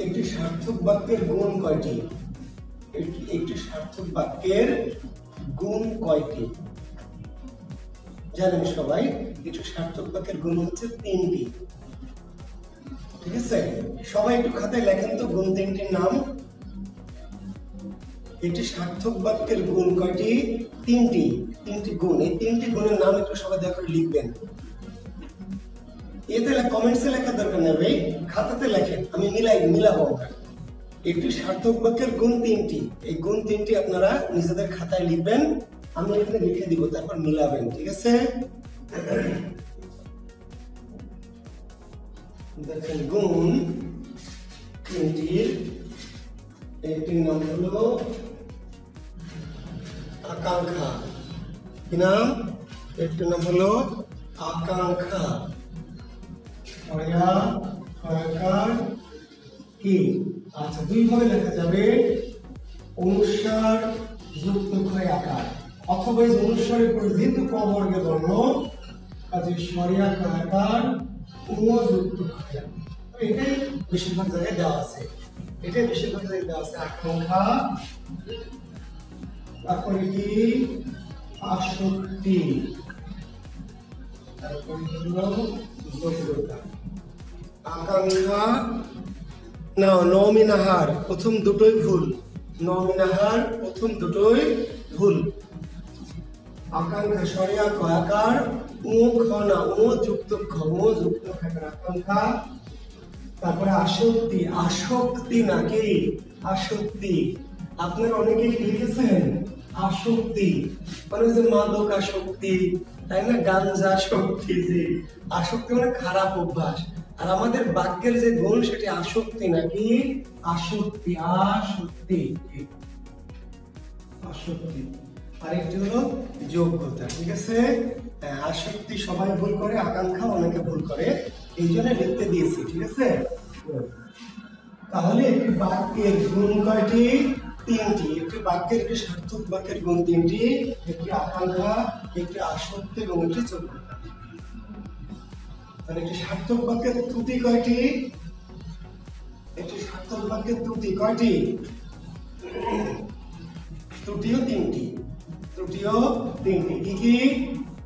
একটি সার্থক বাক্যের গুণ কয়টি? একটি সার্থক বাক্যের গুণ কয়টি? জানেন সবাই, একটি সার্থক বাক্যের গুণ হচ্ছে 3টি। ঠিক আছে, সবাই একটু খাতায় লেখেন তো গুণ 3টির নাম। একটি সার্থক বাক্যের গুণ কয়টি? 3টি গুণ। এই 3টি গুণের নাম একটু সবাই দয়া করে লিখবেন। এতে কমেন্টসে লেখার দরকার নেই ভাই, খাতাতে লেখেন, আমি মিলাবো আমরা। একটি সার্থক বাক্যের গুণ 3টি। এই গুণ 3টি আপনারা নিজেদের খাতায় লিখবেন, আমি এখানে লিখে দিব, তারপর মিলাবেন। ঠিক আছে, দেখেন গুণ 3টির একটির নাম হলো আকাঙ্ক্ষা। কি নাম? একটির নাম হলো আকাঙ্ক্ষা। কি? আচ্ছা, দুই ভাবে লেখা যাবে, অনুস্বার যুক্ত ক্ষয় আকার, অথবা এই অনুস্বারের পরে যেহেতু ক বর্গের বর্ণ, কাজে সরিয়া আকার ও যুক্ত ক্ষয়। এটাই বেশিরভাগ জায়গায় দেওয়া আছে, আকাঙ্ক্ষা। তারপরে কি? আসক্তি। তারপরে হলো যোগ্যতা। আকাঙ্ক্ষা না, নমিনাহার প্রথম দুটোই ভুল। নমিনাহার প্রথম দুটোই ভুল। আকাঙ্ক্ষা সরিয়া কয়াকার ও খ না, ও যুক্ত খ, ও যুক্ত আকাঙ্ক্ষা। তারপরে আসক্তি। আসক্তি নাকি? আসক্তি। আপনারা অনেকেই লিখেছেন আসক্তি মানে যে মাদক আসক্তি, তাই না, গাঞ্জা আসক্তি। যে আসক্তি মানে খারাপ অভ্যাস, আর আমাদের বাক্যের যে গুণ সেটি আসক্তি নাকি? আসক্তি। আরেকটি হলো যোগ্যতা। ঠিক আছে, আসক্তি সবাই ভুল করে, আকাঙ্ক্ষা অনেকে ভুল করে, এই জন্য লিখতে দিয়েছি। ঠিক আছে, তাহলে একটি বাক্যের গুণ কয়টি? 3টি। একটি বাক্যের, একটি সার্থক বাক্যের গুণ 3টি, একটি আকাঙ্ক্ষা, একটি আসক্তি এবং একটি যোগ্যতা। তাহলে একটি সার্থক বাক্যের ত্রুটি কয়টি? একটি সার্থক বাক্যের ত্রুটি কয়টি? ত্রুটিও 3টি। কি কি?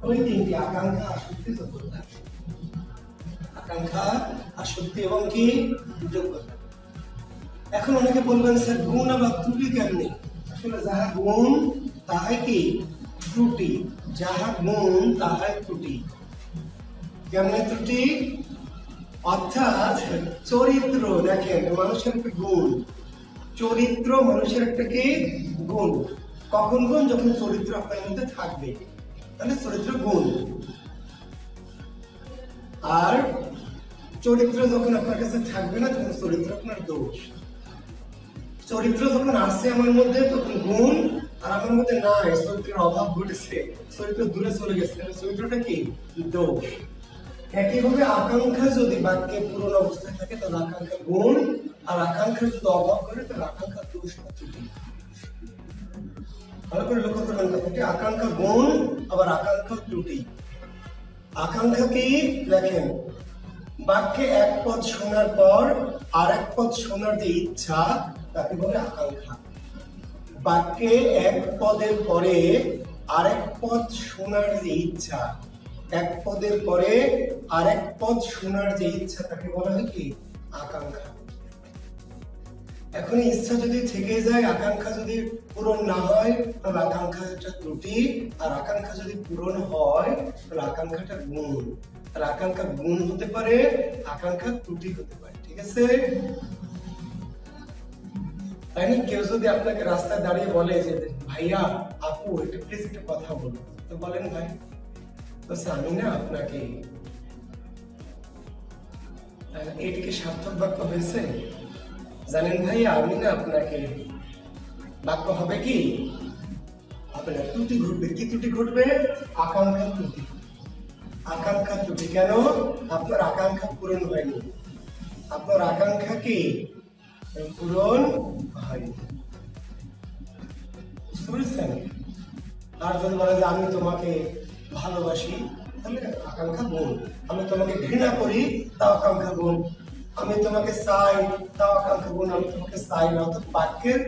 ওই 3টি, আকাঙ্ক্ষা, আসক্তি, যোগ্যতা। আকাঙ্ক্ষা, আসক্তি এবং কি? যোগ্যতা। এখন অনেকে বলবেন স্যার গুণ আবার ত্রুটি কেমনি? আসলে যাহা গুণ তাহাই কি? ত্রুটি। যাহা গুণ তাহাই ত্রুটি। কেমনে ত্রুটি? অর্থাৎ চরিত্র, দেখেন মানুষের একটা গুণ, চরিত্র মানুষের একটা কি? গুণ। কখন গুণ? যখন চরিত্র আপনার মধ্যে থাকবে, তাহলে চরিত্র গুণ। আর চরিত্র যখন আপনার কাছে থাকবে না, তখন চরিত্র আপনার দোষ। চরিত্র যখন আসছে আমার মধ্যে তখন গুণ, আর আমার মধ্যে নাই, চরিত্রের অভাব ঘটেছে, চরিত্র দূরে চলে গেছে, চরিত্রটা কি? দোষ। একইভাবে আকাঙ্ক্ষা যদি বাক্যে পূরণ অবস্থায় থাকে তাহলে আকাঙ্ক্ষা গুণ, আর আকাঙ্ক্ষা যদি অভাব করে তাহলে আকাঙ্ক্ষা দোষ বা ত্রুটি। ভালো করে লক্ষ্য করবেন কথাটি, আকাঙ্ক্ষা গুণ আবার আকাঙ্ক্ষা ত্রুটি। আকাঙ্ক্ষা কি? দেখেন, বাক্যে এক পদ শোনার পর আর এক পদ শোনার যে ইচ্ছা তাকে বলে আকাঙ্ক্ষা। বাক্যে এক পদের পরে আরেক পদ শোনার যে ইচ্ছা, এক পদের পরে আরেক পদ শোনার যে ইচ্ছা তাকে বলা হয় কি? আকাঙ্ক্ষা। এখন ইচ্ছা যদি থেকে যায়, আকাঙ্ক্ষা যদি পূরণ না হয় তাহলে আকাঙ্ক্ষাটা ত্রুটি, আর আকাঙ্ক্ষা যদি পূরণ হয় তাহলে আকাঙ্ক্ষাটা গুণ। আর আকাঙ্ক্ষা গুণ হতে পারে, আকাঙ্ক্ষা ত্রুটি হতে পারে। ঠিক আছে, তাই না? কেউ যদি আপনাকে রাস্তায় দাঁড়িয়ে বলে যে ভাইয়া, আপু, একটা প্লিজ একটা কথা বলো, তো বলেন ভাই, আমি না আপনাকে, এটিকে সার্থক বাক্য হয়েছে? জানেন ভাইয়া, আমি না আপনাকে, বাক্য হবে কি? হবে না, ত্রুটি ঘটবে। কি ত্রুটি ঘটবে? আকাঙ্ক্ষা ত্রুটি। আকাঙ্ক্ষা ত্রুটি কেন? আপনার আকাঙ্ক্ষা পূরণ হয়নি, আপনার আকাঙ্ক্ষা কি? পূরণ হয়নি। বুঝতে পেরেছেন? আর যদি বলে যে আমি তোমাকে ভালোবাসি, তাহলে আকাঙ্ক্ষা গুণ। আমি তোমাকে ঘৃণা করি, তাও আকাঙ্ক্ষা গুণ। আমি তোমাকে চাই, তাও আকাঙ্ক্ষা গুণ আমি তোমাকে চাই না। অর্থাৎ বাক্যের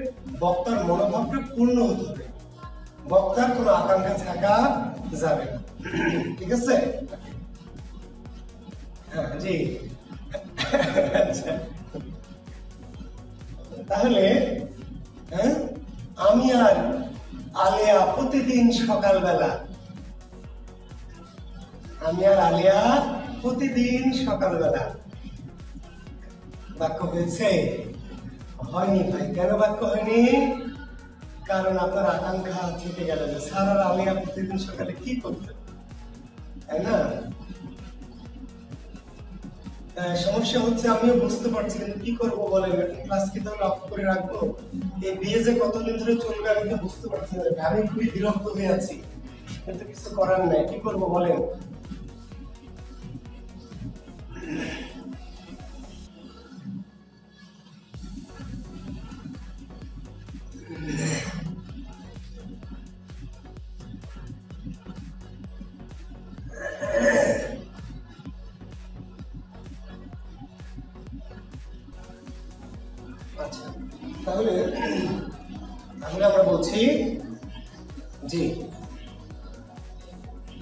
বক্তার মনোভাবটা পূর্ণ হতে হবে, বক্তার কোনো আকাঙ্ক্ষা থাকা যাবে না। ঠিক আছে? হ্যাঁ জি। তাহলে হ্যাঁ, আমি আর আলিয়া প্রতিদিন সকালবেলা, আমি আর আলিয়া প্রতিদিন সকালবেলা। বাক্য হয়েছে? হয়নি ভাই। কেন বাক্য হয়নি? কারণ আপনার আকাঙ্ক্ষা থেকে গেল যে স্যার আর আলিয়া প্রতিদিন সকালে কি করতেন, তাই না? সমস্যা হচ্ছে আমিও বুঝতে পারছি, কিন্তু কি করবো বলেন? ক্লাস কি তাহলে অফ করে রাখবো? এই বিয়ে যে কতদিন ধরে চলবে আমি তো বুঝতে পারছি না। আমি খুবই বিরক্ত হয়ে আছি, কিন্তু কিছু করার নাই। কি করবো বলেন? আচ্ছা, তাহলে আমরা বলছি জি।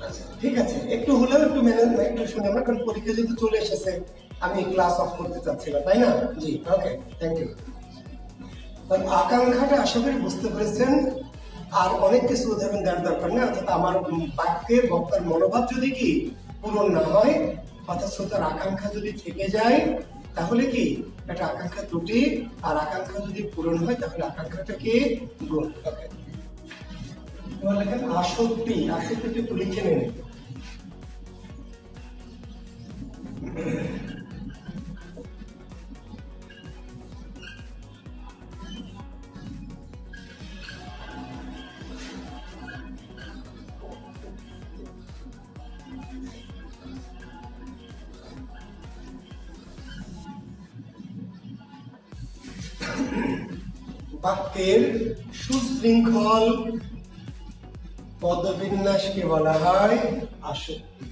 আচ্ছা ঠিক আছে, একটু হলেও একটু মেনে একটু শুনে আমরা, কারণ পরীক্ষা যেহেতু চলে এসেছে আমি ক্লাস অফ করতে চাচ্ছিলাম, তাই না? জি ওকে, থ্যাংক ইউ। আকাঙ্ক্ষাটা আশা করি বুঝতে পেরেছেন। আর অনেক কিছু উদাহরণ দেওয়ার দরকার নেই। অর্থাৎ আমার বাক্যে বক্তার মনোভাব যদি কি পূরণ না হয়, অর্থাৎ শ্রোতার আকাঙ্ক্ষা যদি থেকে যায়, তাহলে কি এটা আকাঙ্ক্ষা ত্রুটি। আর আকাঙ্ক্ষা যদি পূরণ হয় তাহলে আকাঙ্ক্ষাটা কি গুণ। ওকে, এবার লেখেন আসক্তি। আসক্তিটা একটু লিখে নেন। বাক্যের সুশৃঙ্খল পদবিন্যাসকে বলা হয় আসক্তি।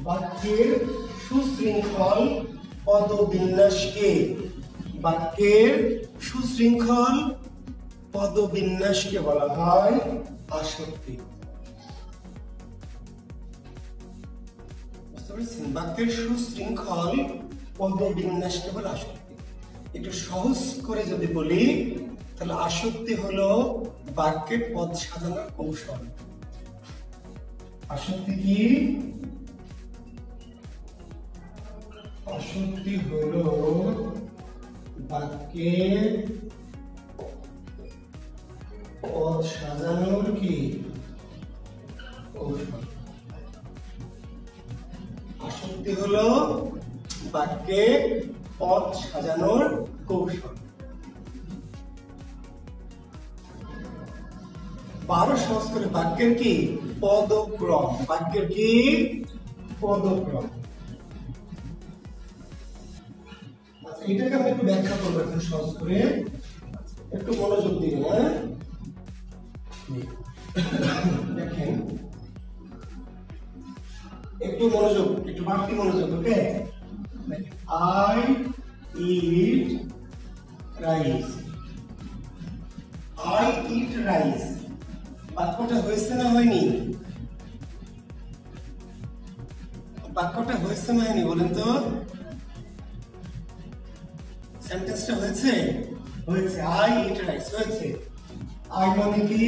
বাক্যের সুশৃঙ্খল পদবিন্যাসকে, বাক্যের সুশৃঙ্খল পদবিন্যাসকে বলা হয় আসক্তি। বুঝতে পেরেছেন? বাক্যের সুশৃঙ্খল পদবিন্যাসকে বলা আসক্তি। একটু সহজ করে যদি বলি তাহলে আসক্তি হলো বাক্যে পদ সাজানোর কৌশল। আসক্তি কি? আসক্তি হলো বাক্যে পদ সাজানোর কি কৌশল। আসক্তি হলো বাক্যে পদ সাজানোর কৌশল। 12 সহজ করে বাক্যের কি পদক্রম। বাক্যের কি পদক্রম। আচ্ছা, এটাকে আমি একটু ব্যাখ্যা করবো একটু সহজ করে, একটু মনোযোগ দিন। হ্যাঁ দেখেন, একটু মনোযোগ, একটু বাড়তি মনোযোগ। ওকে, I eat rice. I eat rice. বাক্যটা হয়েছে না হয়নি? বাক্যটা হয়েছে না হয়নি বলেন তো? সেন্টেন্সটা হয়েছে? হয়েছে। I eat rice হয়েছে। I মানে কি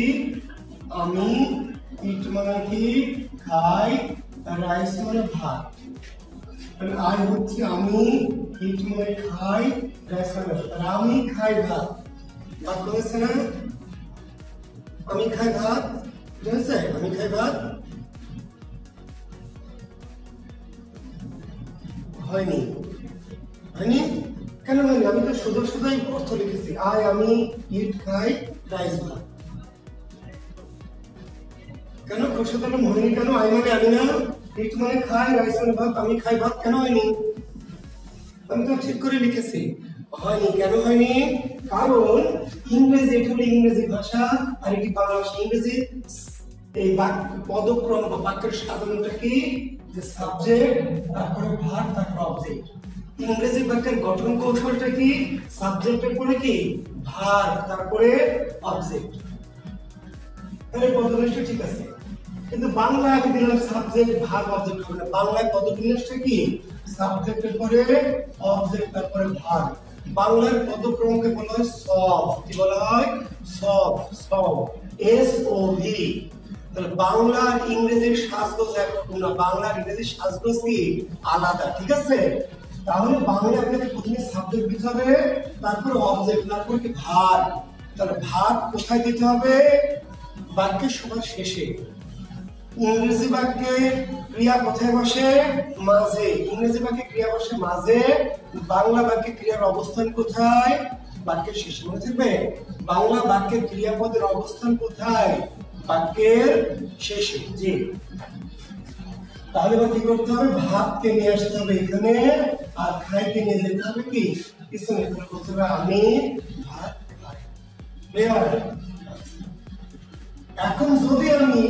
আমি, eat মানে কি খাই, রাইস মানে ভাত। আই হচ্ছে আমি, ইট মানে খাই, রাইস মানে ভাত। আমি খাই ভাত, বাক্য হয়েছে না? আমি খাই ভাত হয়েছে। আমি খাই ভাত হয়নি। হয়নি কেন হয়নি? আমি তো শুধু শুধুই অর্থ লিখেছি। আই আমি, ইট খাই, রাইস ভাত। কেন খুশিতলম হয়নি? কেন? আই মানে আমি না, ইট মানে খাই, রাইস মানে ভাত। আমি খাই ভাত কেন হয়নি? আমি তো ঠিক করে লিখেছি। হয়নি। কেন হয়নি? কারণ ইংরেজি, এটা হলো ইংরেজি ভাষা আর এটি বাংলা ভাষা। ইংরেজি এই পদক্রম বা বাক্যের সাধারণটা কি, যে সাবজেক্ট, তারপরে ভার্ব, তারপরে অবজেক্ট। ইংরেজি বাক্যের গঠন কৌশলটা কি? সাবজেক্টের পরে কি ভার্ব, তারপরে অবজেক্ট। তাহলে পদবিন্যাসটা ঠিক আছে, কিন্তু বাংলায় আমি দিলাম সাবজেক্ট ভার্ব অবজেক্ট হবে না। বাংলায় পদবিন্যাসটা কি? সাবজেক্টের পরে অবজেক্ট, তারপরে ভার্ব। বাংলার পদক্রমকে বলা হয় সব। কি বলা হয়? সব। সব, SOV। তাহলে বাংলা আর ইংরেজির সাজগোজ একরকম না, বাংলা আর ইংরেজির সাজগোজ কি আলাদা, ঠিক আছে? তাহলে বাংলা আপনাকে প্রথমে সাবজেক্ট দিতে হবে, তারপর অবজেক্ট, তারপর কি ভার্ব। তাহলে ভার্ব কোথায় দিতে হবে? বাক্যের সবার শেষে। ইংরেজি বাক্যে ক্রিয়া কোথায় বসে? মাঝে। ইংরেজি বাক্যে ক্রিয়া বসে মাঝে, বাংলা বাক্যে ক্রিয়ার অবস্থান কোথায়? বাক্যের শেষে। মনে থাকবে, বাংলা বাক্যের ক্রিয়াপদের অবস্থান কোথায়? বাক্যের শেষে। জি, তাহলে এবার কি করতে হবে? ভাতকে নিয়ে আসতে হবে এখানে, আর খাইকে নিয়ে যেতে হবে কি পিছনে। বলতে হবে আমি ভাত খাই। এখন যদি আমি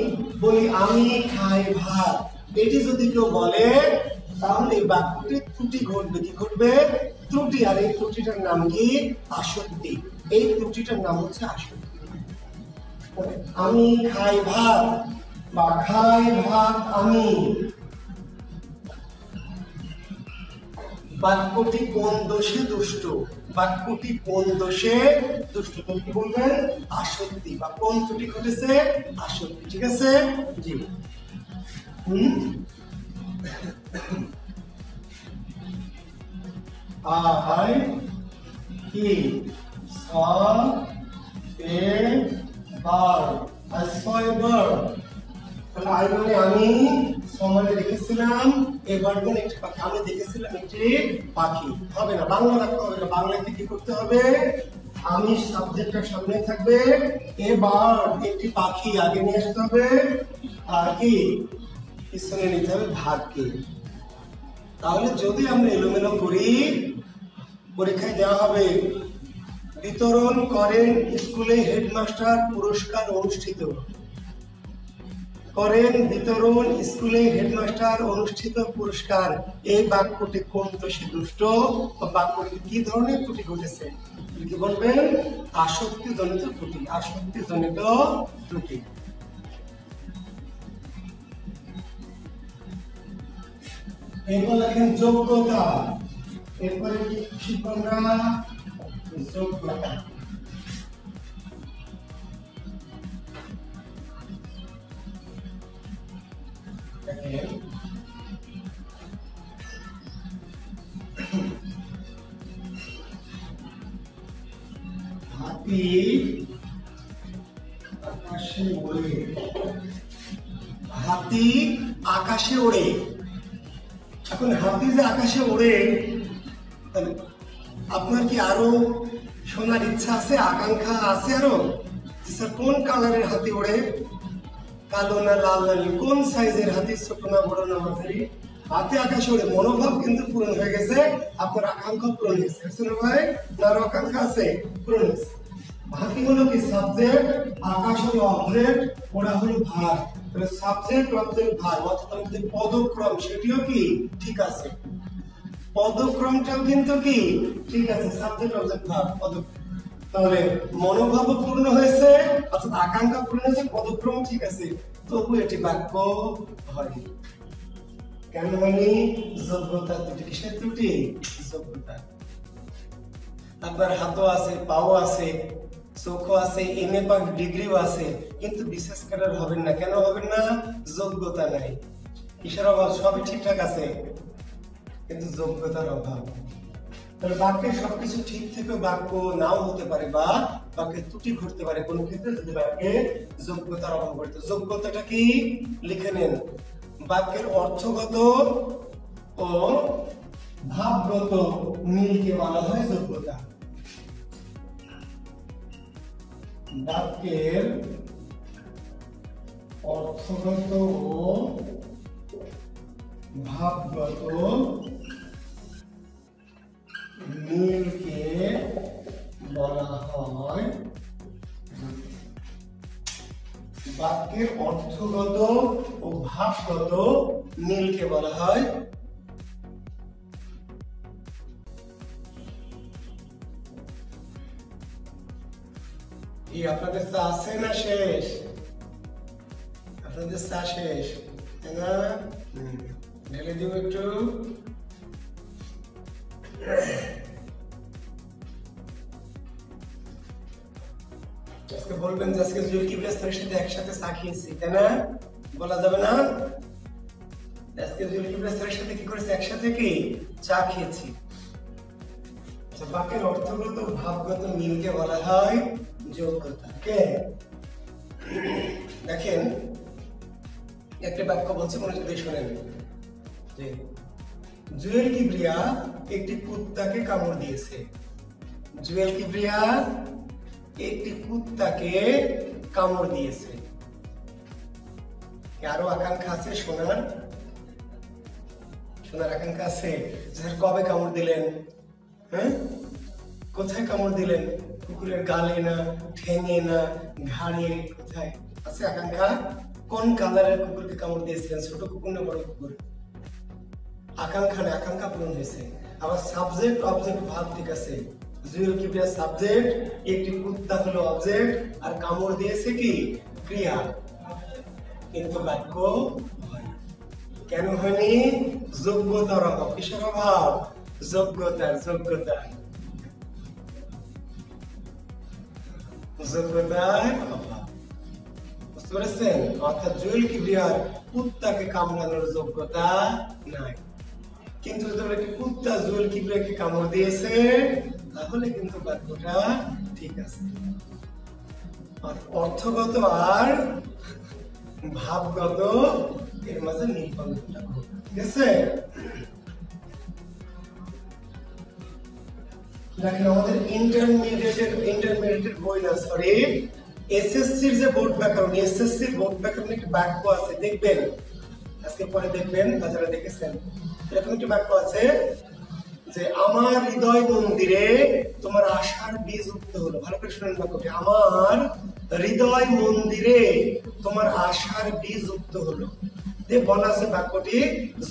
বলি আমি খাই ভাত, এটি যদি কেউ বলে তাহলে এই বাক্যটি ত্রুটি ঘটবে। কি ঘটবে? ত্রুটি। আর এই ত্রুটিটার নাম কি? আসক্তি। এই ত্রুটিটার নাম হচ্ছে আসক্তি। আমি খাই ভাত বা খাই ভাত আমি, বাক্যটি কোন দোষে দুষ্ট? বাক্যটি কোন দোষে দুষ্ট? তুমি কি বলবেন? আসক্তি। বা কোন ত্রুটি ঘটেছে? আসক্তি। ঠিক আছে? জি। I eat saw a bird. I saw a bird. তাহলে আই মানে আমি, সমানে দেখেছিলাম, এবার মানে একটি পাখি। আমি দেখেছিলাম একটি পাখি। হবে না, বাংলা বাক্য হবে না। বাংলাতে কি করতে হবে? আমি সাবজেক্টটার সামনে থাকবে, এবার একটি পাখি আগে নিয়ে আসতে হবে, আর কি পিছনে নিতে হবে ভার্বকে। তাহলে যদি আমরা এলোমেলো করি, পরীক্ষায় দেওয়া হবে বিতরণ করেন স্কুলে হেডমাস্টার পুরস্কার অনুষ্ঠিত। করেন বিতরণ স্কুলে হেডমাস্টার অনুষ্ঠিত পুরস্কার। এই বাক্যটি কোন দোষে দুষ্ট? বাক্যটি কি ধরনের ত্রুটি ঘটেছে? কি বলবেন? আসক্তি জনিত ত্রুটি। আসক্তি জনিত ত্রুটি। এরপর লেখেন যোগ্যতা। এরপরে কি শিখব আমরা? যোগ্যতা। হাতি আকাশে ওড়ে। হাতি আকাশে ওড়ে। এখন হাতি যে আকাশে ওড়ে, আপনার কি আরো শোনার ইচ্ছা আছে, আকাঙ্ক্ষা আছে আরো? স্যার কোন কালারের হাতি ওড়ে? কালো না লাল না নীল? কোন সাইজের হাতি? ছোট না বড় না মাঝারি? হাতি আকাশে ওড়ে। মনোভাব কিন্তু পূরণ হয়ে গেছে, আপনার আকাঙ্ক্ষা পূরণ হয়েছে। ভাই, আরো আকাঙ্ক্ষা আছে, পূরণ হয়েছে। হাতি হলো কি? সাবজেক্ট, আকাশ হলো অবজেক্ট, ওরা হলো ভার্ব। তাহলে সাবজেক্ট অবজেক্ট ভার্ব, অর্থাৎ আমাদের পদক্রম সেটিও কি ঠিক আছে। পদক্রমটাও কিন্তু কি ঠিক আছে, সাবজেক্ট অবজেক্ট ভার্ব পদক্রম। তাহলে মনোভাব পূর্ণ হয়েছে, অর্থাৎ আকাঙ্ক্ষা পূর্ণ হয়েছে, পদক্রম ঠিক আছে, তবু এটি বাক্য হয়নি। কেন হয়নি? যোগ্যতা ত্রুটি। কিসের ত্রুটি? যোগ্যতা। আপনার হাতও আছে, পাও আছে, চোখও আছে, এমএ পাস ডিগ্রিও আছে, কিন্তু বিশেষ ক্যাডার হবেন না। কেন হবেন না? যোগ্যতা নাই। কিসের অভাব? সবই ঠিকঠাক আছে, কিন্তু যোগ্যতার অভাব। তাহলে বাক্যে সবকিছু ঠিক থেকে বাক্য নাও হতে পারে, বা বাক্যে ত্রুটি ঘটতে পারে কোন ক্ষেত্রে, যদি বাক্যে যোগ্যতার অভাব ঘটে। যোগ্যতাটা কি? লিখে নেন। বাক্যের অর্থগত ও ভাবগত মিলকে বলা হয় যোগ্যতা। বাক্যের অর্থগত ও ভাবগত মিলকে বলা হয়, বাক্যের অর্থগত ও ভাবগত মিলকে বলা হয় কি আপনাদের চা আছে না শেষ? আপনাদের চা শেষ তাই না? ঢেলে দিব একটু। আজকে বলবেন যে আজকে জুয়েল কিবরিয়া স্যারের সাথে একসাথে চা খেয়েছি তাই না? বলা যাবে না? আজকে জুয়েল কিবরিয়া স্যারের সাথে কি করেছি? একসাথে কি চা খেয়েছি। বাক্যের অর্থগত ভাবগত মিলকে বলা হয় যোগ্যতা। দেখেন একটা বাক্য বলছে, মনোযোগ দিয়ে শোনেন। যে জুয়েল কিবরিয়া একটি কুত্তাকে কামড় দিয়েছে। জুয়েল কিবরিয়া একটি কুত্তাকে কামড় দিয়েছে। আরো আকাঙ্ক্ষা আছে শোনার? শোনার আকাঙ্ক্ষা আছে? স্যার কবে কামড় দিলেন? হ্যাঁ, কোথায় কামড় দিলেন? কুকুরের গালে না, ঠ্যাঙে না, ঘাড়ে? কোথায় আছে আকাঙ্ক্ষা? কোন কালারের কুকুরকে কামড় দিয়েছিলেন? ছোট কুকুর না বড় কুকুর? আকাঙ্ক্ষা না, আকাঙ্ক্ষা পূরণ হয়েছে। আবার সাবজেক্ট অবজেক্ট ভাব ঠিক আছে। জুয়েল কিবরিয়া সাবজেক্ট, একটি কুত্তা হলো অবজেক্ট, আর কামড় দিয়েছে কি ক্রিয়া। কিন্তু বাক্য কেন হয়নি? যোগ্যতার অভাব। কিসের অভাব? যোগ্যতার যোগ্যতার অভাব। বুঝতে পেরেছেন? অর্থাৎ জুয়েল কিবরিয়ার কুত্তাকে কামড়ানোর যোগ্যতা নাই। কিন্তু যদি একটি কুত্তা জুয়েল কিবরিয়াকে কামড় দিয়েছে তাহলে কিন্তু বাক্যটা ঠিক আছে। অর্থগত আর ভাবগত এর মাঝে মিল পাওয়া, ঠিক আছে? দেখেন আমাদের ইন্টারমিডিয়েটের বই না, সরি এসএসসির যে বোর্ড ব্যাকরণ, এসএসসির বোর্ড ব্যাকরণে একটা বাক্য আছে, দেখবেন আজকে পরে দেখবেন, যারা দেখেছেন এরকম একটা বাক্য আছে যে আমার হৃদয় মন্দিরে তোমার আশার বীজ উক্ত হলো। ভালো করে শুনেন বাক্যটি, আমার হৃদয় মন্দিরে তোমার আশার বীজ উক্ত হলো। বলা আছে বাক্যটি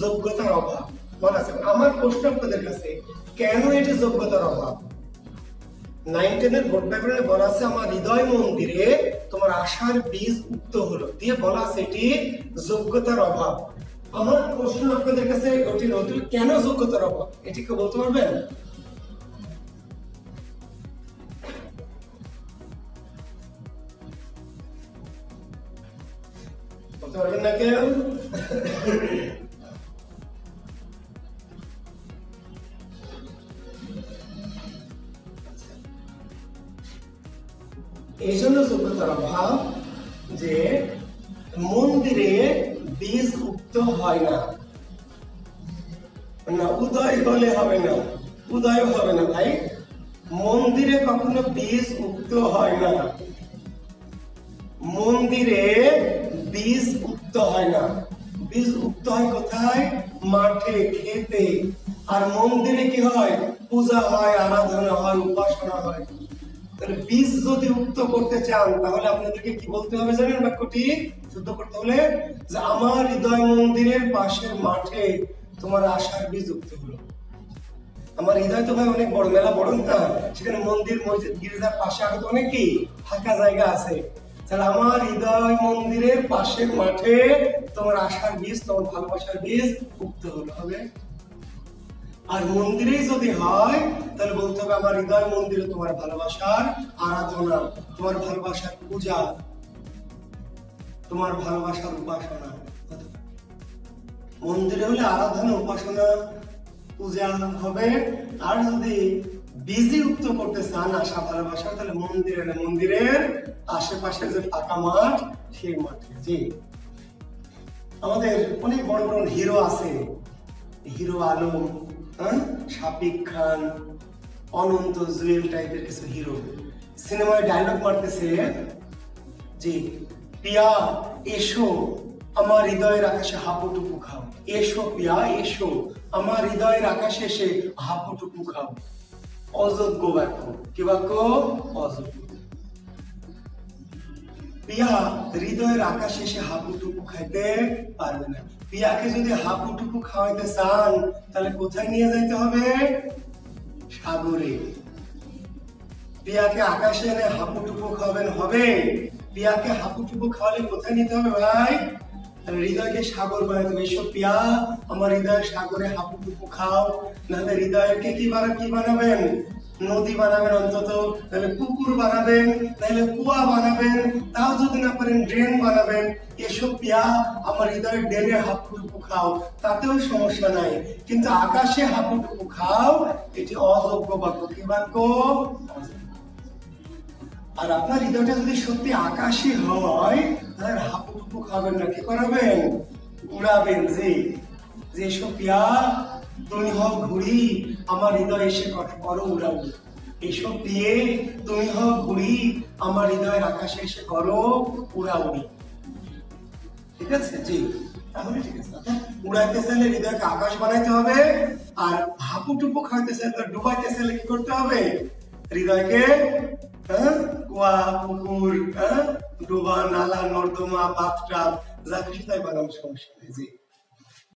যোগ্যতার অভাব বলা আছে। আমার প্রশ্ন আপনাদের কাছে, কেন এটি যোগ্যতার অভাব? 9-10 বোর্ড ব্যাকরণে বলা আছে আমার হৃদয় মন্দিরে তোমার আশার বীজ উক্ত হলো, দিয়ে বলা আছে এটি যোগ্যতার অভাব। আমার প্রশ্ন আপনাদের কাছে কেন যোগ্যতার অভাব, এটি কেউ বলতে পারবেন? বলতে পারবেন না কেউ? এই জন্য যোগ্যতার অভাব যে মন্দিরে বীজ উক্ত হয় না, উদয় হলে হবে না, উদয় হবে না ভাই। মন্দিরে কখনো বীজ উক্ত হয় না, মন্দিরে বীজ উক্ত হয় না। বীজ উক্ত হয় কোথায়? মাঠে, খেতে। আর মন্দিরে কি হয়? পূজা হয়, আরাধনা হয়, উপাসনা হয়। তাহলে বীজ যদি উক্ত করতে চান তাহলে আপনাদেরকে কি বলতে হবে জানেন? বাক্যটি শুদ্ধ করতে হলে যে আমার হৃদয় মন্দিরের পাশের মাঠে তোমার আশার বীজ উক্ত হলো। আমার হৃদয় তো ভাই অনেক বড়, মেলা বড় না, সেখানে মন্দির, মসজিদ, গির্জার পাশে আরো তো অনেক কি ফাঁকা জায়গা আছে। তাহলে আমার হৃদয় মন্দিরের পাশের মাঠে তোমার আশার বীজ, তোমার ভালোবাসার বীজ উক্ত হলো হবে। আর মন্দিরেই যদি হয় তাহলে বলতে হবে আমার হৃদয় মন্দিরে তোমার ভালোবাসার আরাধনা, তোমার ভালোবাসার পূজা, তোমার ভালোবাসার উপাসনা। মন্দিরে হলে আরাধনা, উপাসনা, পূজা হবে। আর যদি বীজই উক্ত করতে চান আশা ভালোবাসা, তাহলে মন্দিরে না, মন্দিরের আশেপাশে যে ফাঁকা মাঠ সেই মাঠে। জি, আমাদের অনেক বড় বড় হিরো আছে, হিরো আলম, শাকিব খান, অনন্ত, জুয়েল টাইপের কিছু হিরো সিনেমায় ডায়লগ মারতেছে যে পিয়া এসো আমার হৃদয়ের আকাশে হাপুটুকু খাও, এসো পিয়া এসো আমার হৃদয়ের আকাশে এসে হাপুটুকু খাও। অযোগ্য বাক্য। কি বাক্য? অযোগ্য। পিয়া হৃদয়ের আকাশে এসে হাপুটুকু খাইতে পারবে না। পিয়াকে যদি হাপুটুকু খাওয়াইতে চান তাহলে কোথায় নিয়ে যাইতে হবে? সাগরে। পিয়াকে আকাশে এনে হাপুটুপু খাওয়াবেন হবে? পিয়াকে হাপুটুপু খাওয়ালে কোথায় নিতে হবে ভাই? হৃদয়কে সাগর বানাতে হবে। এসব পিয়া আমার হৃদয়ের সাগরে হাপুটুপু খাও। নাহলে হৃদয়কে কি বানাবেন? নদী বানাবেন, অন্তত নাহলে পুকুর বানাবেন, নাহলে কুয়া বানাবেন, তাও যদি না পারেন ড্রেন বানাবেন। এসব পিয়া আমার হৃদয়ের ড্রেনে হাপুটুপু খাও, তাতেও সমস্যা নাই। কিন্তু আকাশে হাপুটুপু খাও, এটি অযোগ্য বাক্য। কি বাক্য? আর আপনার হৃদয়টা যদি সত্যি আকাশে হয়, তাহলে হাপুটুপু খাবেন না, কি করাবেন? উড়াবেন। যে এসব পিয়া তুমি হও ঘুড়ি, আমার হৃদয় এসে করো উড়াউড়ি। এসব দিয়ে তুমি হও ঘুড়ি, আমার হৃদয়ের আকাশে এসে করো উড়াউড়ি। ঠিক আছে? জি, তাহলে ঠিক আছে। উড়াইতে চাইলে হৃদয়কে আকাশ বানাইতে হবে, আর হাপুটুপু খাইতে চাইলে, ডুবাইতে চাইলে কি করতে হবে? হৃদয়কে কুয়া, পুকুর, ডোবা, নালা, নর্দমা, বাথটাব, যা খুশি তাই বানানো, সমস্যা নেই। জি।